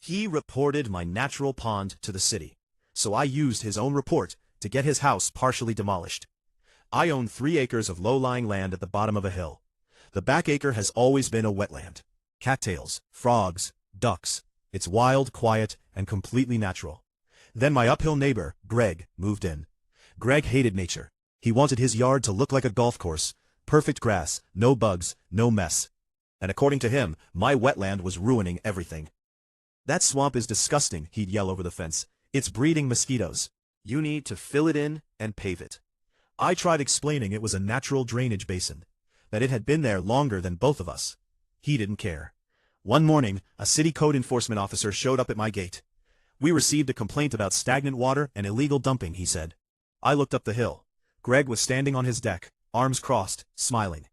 He reported my natural pond to the city, so I used his own report to get his house partially demolished. I own 3 acres of low-lying land at the bottom of a hill. The back acre has always been a wetland. Cattails, frogs, ducks. It's wild, quiet, and completely natural. Then my uphill neighbor, Greg, moved in. Greg hated nature. He wanted his yard to look like a golf course. Perfect grass, no bugs, no mess. And according to him, my wetland was ruining everything. "That swamp is disgusting," he'd yell over the fence. "It's breeding mosquitoes. You need to fill it in and pave it." I tried explaining it was a natural drainage basin, that it had been there longer than both of us. He didn't care. One morning, a city code enforcement officer showed up at my gate. "We received a complaint about stagnant water and illegal dumping," he said. I looked up the hill. Greg was standing on his deck, arms crossed, smiling.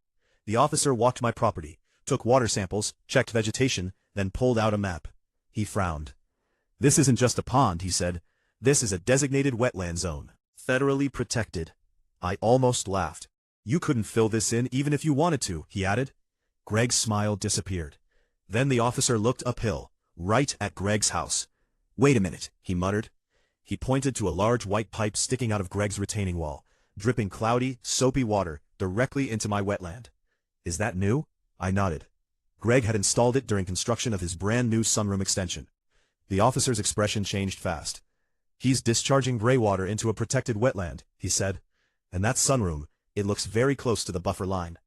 The officer walked my property, took water samples, checked vegetation, then pulled out a map. He frowned. "This isn't just a pond," he said. "This is a designated wetland zone, federally protected." I almost laughed. "You couldn't fill this in even if you wanted to," he added. Greg's smile disappeared. Then the officer looked uphill, right at Greg's house. "Wait a minute," he muttered. He pointed to a large white pipe sticking out of Greg's retaining wall, dripping cloudy, soapy water directly into my wetland. "Is that new?" I nodded. Greg had installed it during construction of his brand-new sunroom extension. The officer's expression changed fast. "He's discharging gray water into a protected wetland," he said. "And that sunroom, it looks very close to the buffer line."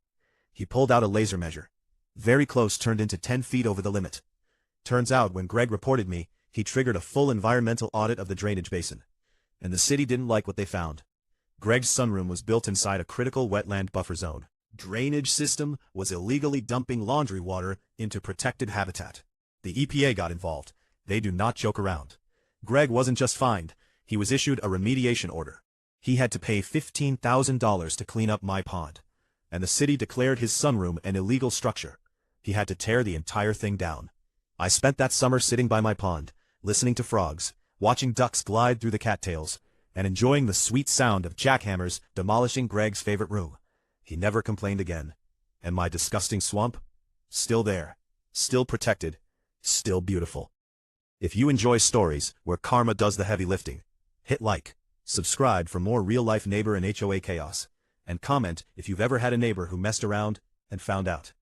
He pulled out a laser measure. Very close turned into 10 feet over the limit. Turns out when Greg reported me, he triggered a full environmental audit of the drainage basin. And the city didn't like what they found. Greg's sunroom was built inside a critical wetland buffer zone. Drainage system was illegally dumping laundry water into protected habitat. The EPA got involved. They do not joke around. Greg wasn't just fined, he was issued a remediation order. He had to pay $15,000 to clean up my pond. And the city declared his sunroom an illegal structure. He had to tear the entire thing down. I spent that summer sitting by my pond, listening to frogs, watching ducks glide through the cattails, and enjoying the sweet sound of jackhammers demolishing Greg's favorite room. He never complained again. And my disgusting swamp? Still there. Still protected. Still beautiful. If you enjoy stories where karma does the heavy lifting, hit like, subscribe for more real-life neighbor and HOA chaos, and comment if you've ever had a neighbor who messed around and found out.